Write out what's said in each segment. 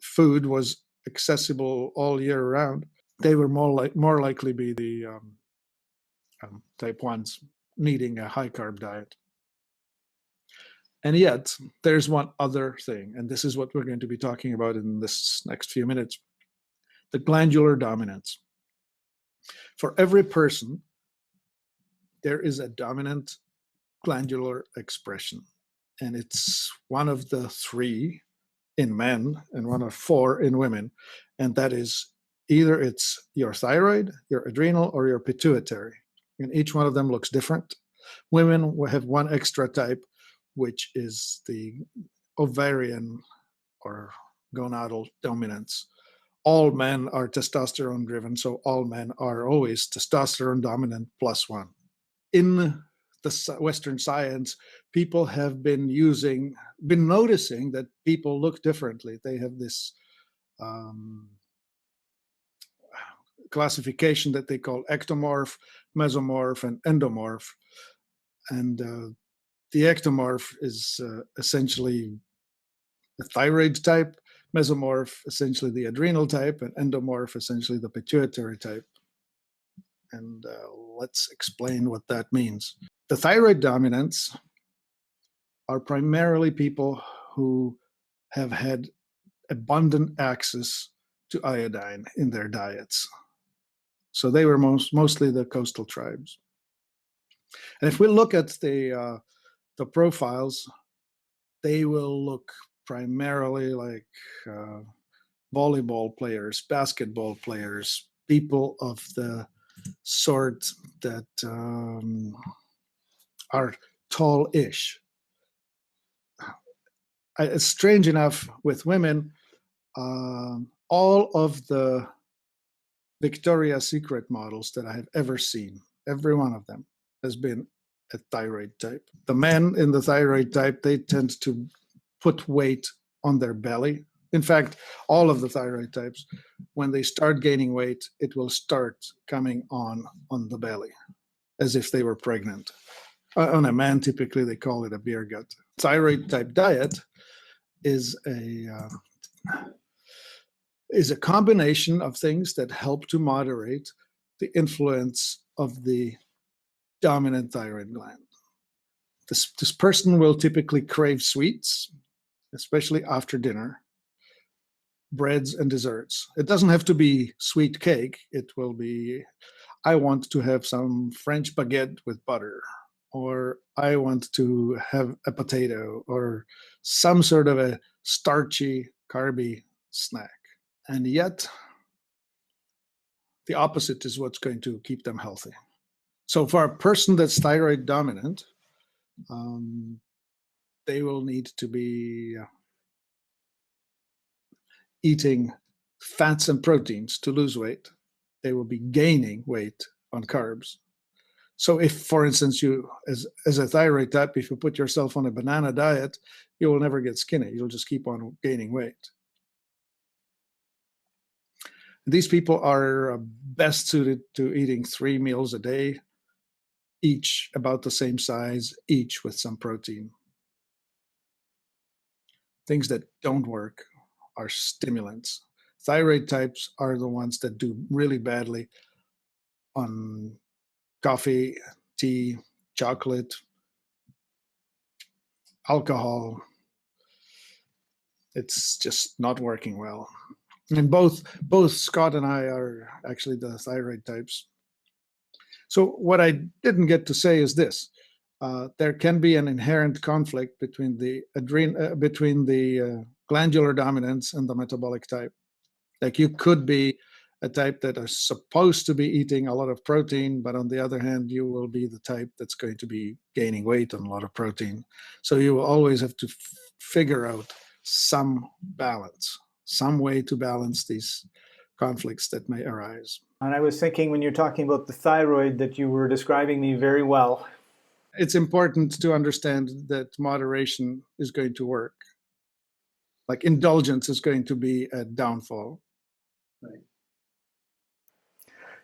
food was accessible all year round, they were more likely be the type 1s needing a high carb diet. And yet, there's one other thing, and this is what we're going to be talking about in this next few minutes: the glandular dominance. For every person, there is a dominant glandular expression, and it's one of the 3 in men and one of 4 in women, and that is either it's your thyroid, your adrenal, or your pituitary, and each one of them looks different. Women will have one extra type, which is the ovarian or gonadal dominance. All men are testosterone driven, so all men are always testosterone dominant +1. In the Western science, people have been noticing that people look differently. They have this classification that they call ectomorph, mesomorph, and endomorph. And the ectomorph is essentially the thyroid type, mesomorph essentially the adrenal type, and endomorph essentially the pituitary type. And let's explain what that means. The thyroid dominants are primarily people who have had abundant access to iodine in their diets. So they were mostly the coastal tribes. And if we look at the profiles, they will look primarily like volleyball players, basketball players, people of the sort that are tall-ish. It's strange enough with women, all of the Victoria's Secret models that I have ever seen, every one of them has been a thyroid type. The men in the thyroid type, they tend to put weight on their belly. In fact, all of the thyroid types, when they start gaining weight, it will start coming on the belly, as if they were pregnant. On a man, typically they call it a beer gut. Thyroid type diet is a combination of things that help to moderate the influence of the dominant thyroid gland. This person will typically crave sweets, especially after dinner, breads and desserts. It doesn't have to be sweet cake. It will be, I want to have some French baguette with butter, or I want to have a potato, or some sort of a starchy, carby snack. And yet, the opposite is what's going to keep them healthy. So for a person that's thyroid dominant, they will need to be eating fats and proteins to lose weight. They will be gaining weight on carbs. So if, for instance, you, as a thyroid type, if you put yourself on a banana diet, you will never get skinny. You'll just keep on gaining weight. These people are best suited to eating 3 meals a day, each about the same size, each with some protein. Things that don't work are stimulants. Thyroid types are the ones that do really badly on coffee, tea, chocolate, alcohol. It's just not working well. And both Scott and I are actually the thyroid types. So what I didn't get to say is this: there can be an inherent conflict between the glandular dominance and the metabolic type. Like you could be a type that is supposed to be eating a lot of protein, but on the other hand, you will be the type that's going to be gaining weight on a lot of protein. So you will always have to figure out some balance, some way to balance these conflicts that may arise. And I was thinking when you're talking about the thyroid that you were describing me very well. It's important to understand that moderation is going to work. Like indulgence is going to be a downfall. Right.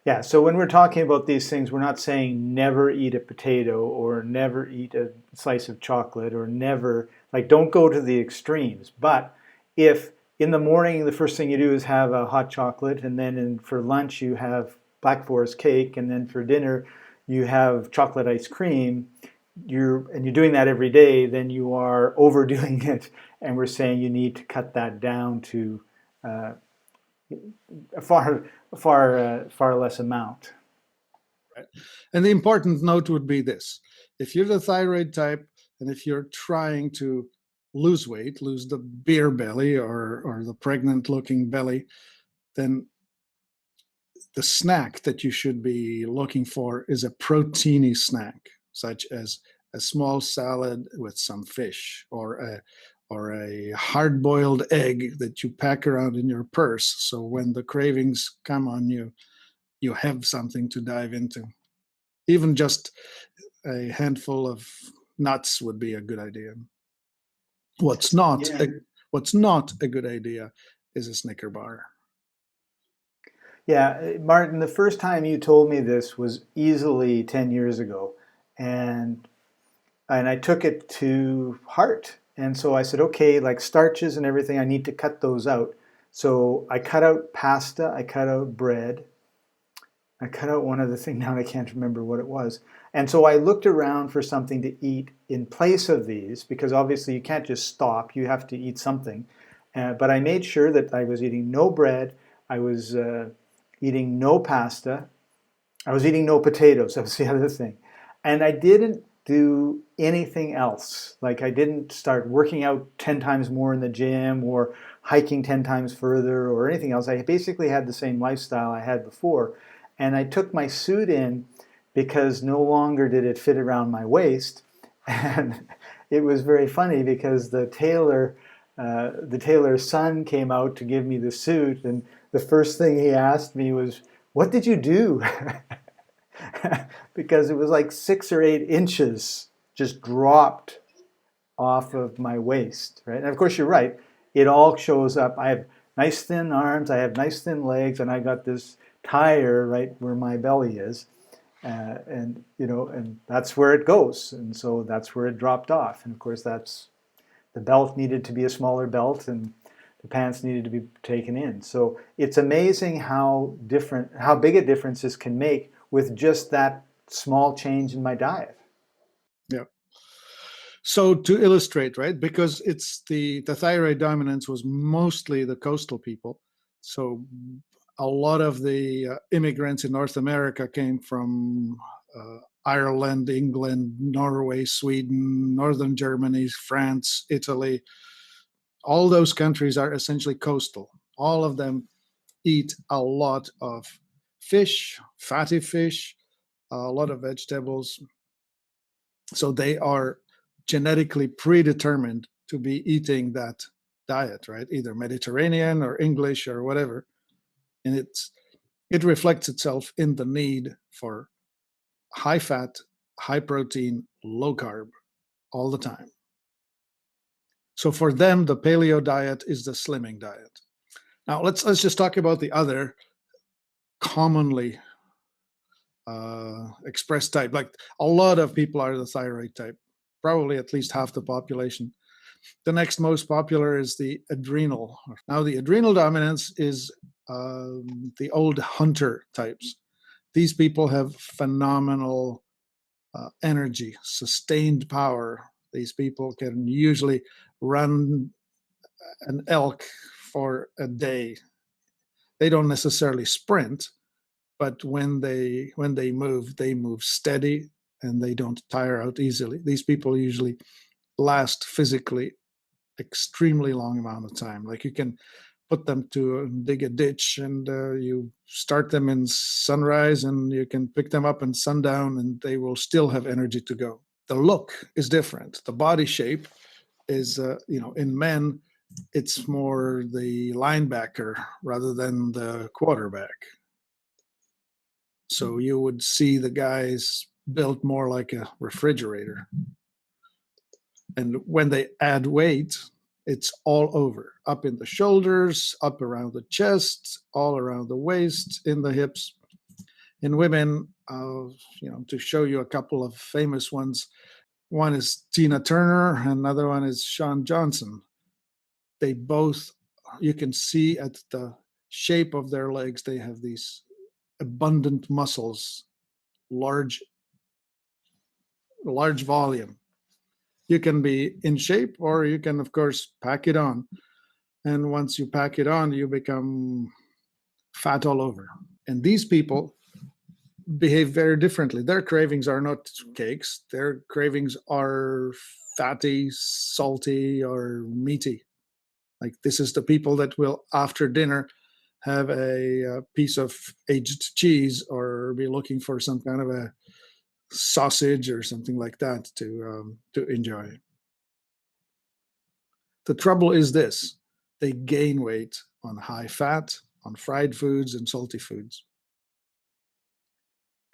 Yeah, so when we're talking about these things, we're not saying never eat a potato or never eat a slice of chocolate or never, like don't go to the extremes. But if in the morning, the first thing you do is have a hot chocolate, and then for lunch you have Black Forest cake, and then for dinner you have chocolate ice cream. You're doing that every day, then you are overdoing it, and we're saying you need to cut that down to uh, a far less amount. Right? And the important note would be this: if you're the thyroid type, and if you're trying to lose weight, lose the beer belly or the pregnant looking belly, then the snack that you should be looking for is a proteiny snack, such as a small salad with some fish, or a hard-boiled egg that you pack around in your purse. So when the cravings come on you, you have something to dive into. Even just a handful of nuts would be a good idea. What's not Yeah. a, what's not a good idea is a Snicker bar. Yeah, Martin, the first time you told me this was easily 10 years ago. And I took it to heart. And so I said, okay, like starches and everything, I need to cut those out. So I cut out pasta, I cut out bread, I cut out one other thing now, and I can't remember what it was. And so I looked around for something to eat in place of these, because obviously you can't just stop, you have to eat something. But I made sure that I was eating no bread, I was eating no pasta, I was eating no potatoes. That was the other thing. And I didn't do anything else. Like I didn't start working out 10 times more in the gym or hiking 10 times further or anything else. I basically had the same lifestyle I had before. And I took my suit in because no longer did it fit around my waist. And it was very funny because the tailor's son came out to give me the suit, and the first thing he asked me was, "What did you do?" Because it was like 6 or 8 inches just dropped off of my waist, right? And of course, you're right. It all shows up. I have nice thin arms, I have nice thin legs, and I got this tire right where my belly is. And and that's where it goes. And so that's where it dropped off. And of course, that's the belt needed to be a smaller belt, and the pants needed to be taken in. So it's amazing how big a difference this can make with just that small change in my diet. Yeah. So to illustrate, right, because it's the thyroid dominance was mostly the coastal people. So a lot of the immigrants in North America came from Ireland, England, Norway, Sweden, Northern Germany, France, Italy. All those countries are essentially coastal. All of them eat a lot of fish, fatty fish, a lot of vegetables. So they are genetically predetermined to be eating that diet, right? Either Mediterranean or English or whatever. And it reflects itself in the need for high fat, high protein, low carb all the time. So for them, the paleo diet is the slimming diet. Now let's just talk about the other commonly expressed type. Like a lot of people are the thyroid type, probably at least half the population. The next most popular is the adrenal. Now, the adrenal dominance is the old hunter types. These people have phenomenal energy, sustained power. These people can usually run an elk for a day. They don't necessarily sprint, but they move steady and they don't tire out easily. These people usually last physically extremely long amount of time. Like you can put them to dig a ditch and you start them in sunrise and you can pick them up in sundown and they will still have energy to go. The look is different. The body shape is, in men, it's more the linebacker rather than the quarterback. So you would see the guys built more like a refrigerator. And when they add weight, it's all over, up in the shoulders, up around the chest, all around the waist, in the hips. In women, to show you a couple of famous ones, one is Tina Turner, another one is Shawn Johnson. They both You can see at the shape of their legs, they have these abundant muscles, large volume. You can be in shape, or you can, of course, pack it on. And once you pack it on, you become fat all over. And these people behave very differently. Their cravings are not cakes, their cravings are fatty, salty, or meaty. Like, this is the people that will, after dinner, have a piece of aged cheese or be looking for some kind of a sausage or something like that to enjoy. The trouble is this: they gain weight on high fat, on fried foods and salty foods.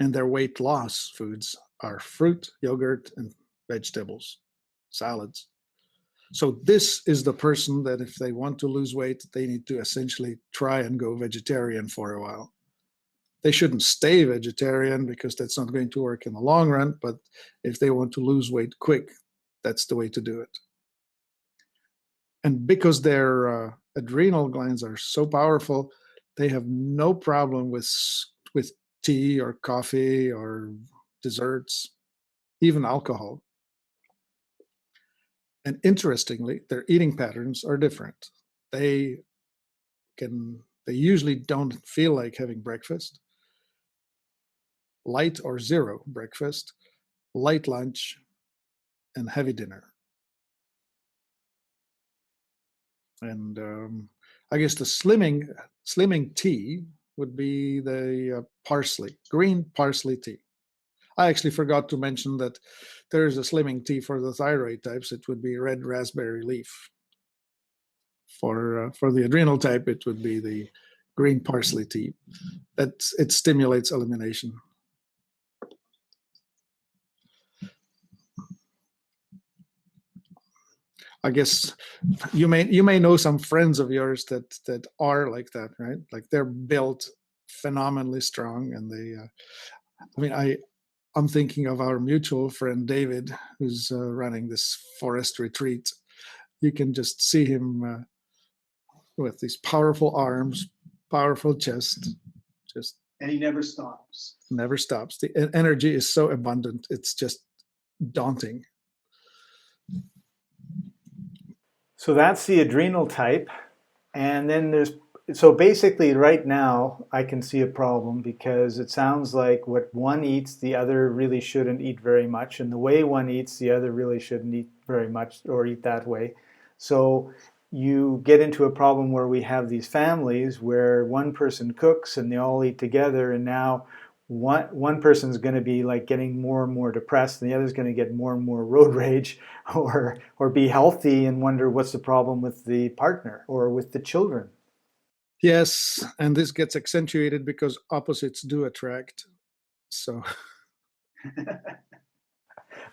And their weight loss foods are fruit, yogurt, and vegetables, salads. So this is the person that, if they want to lose weight, they need to essentially try and go vegetarian for a while. They shouldn't stay vegetarian, because that's not going to work in the long run. But if they want to lose weight quick, that's the way to do it. And because their adrenal glands are so powerful, they have no problem with tea or coffee or desserts, even alcohol. And interestingly, their eating patterns are different. They usually don't feel like having breakfast, light or zero breakfast, light lunch, and heavy dinner. And I guess the slimming tea would be the green parsley tea. I actually forgot to mention that there's a slimming tea for the thyroid types. It would be red raspberry leaf. For the adrenal type, it would be the green parsley tea. It stimulates elimination. I guess you may know some friends of yours that are like that, right? Like, they're built phenomenally strong, and I'm thinking of our mutual friend David, who's running this forest retreat. You can just see him with these powerful arms, powerful chest, and he never stops. Never stops. The energy is so abundant; it's just daunting. So that's the adrenal type. And then so basically right now I can see a problem, because it sounds like what one eats, the other really shouldn't eat very much. And the way one eats, the other really shouldn't eat very much or eat that way. So you get into a problem where we have these families where one person cooks and they all eat together, and now one person's going to be like getting more and more depressed, and the other's going to get more and more road rage, or be healthy and wonder what's the problem with the partner or with the children. Yes, and this gets accentuated because opposites do attract. So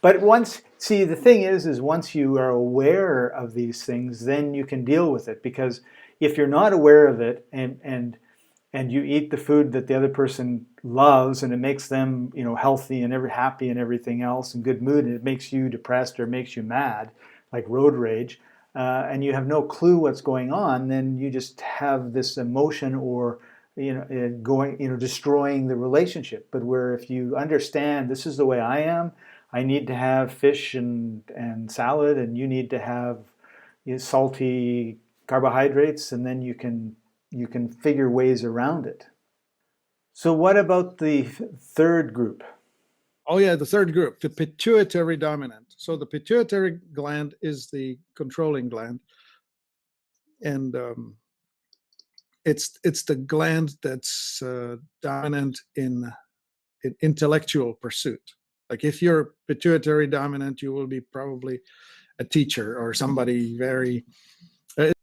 But the thing is once you are aware of these things, then you can deal with it. Because if you're not aware of it, and you eat the food that the other person loves, and it makes them, healthy and happy and everything else, and good mood, and it makes you depressed or makes you mad, like road rage, and you have no clue what's going on, then you just have this emotion, or destroying the relationship. But where if you understand, this is the way I am, I need to have fish and salad, and you need to have salty carbohydrates, and then you can figure ways around it. So what about the third group? Oh yeah, the third group, the pituitary dominant. So the pituitary gland is the controlling gland, and it's the gland that's dominant in intellectual pursuit. Like, if you're pituitary dominant, you will be probably a teacher or somebody very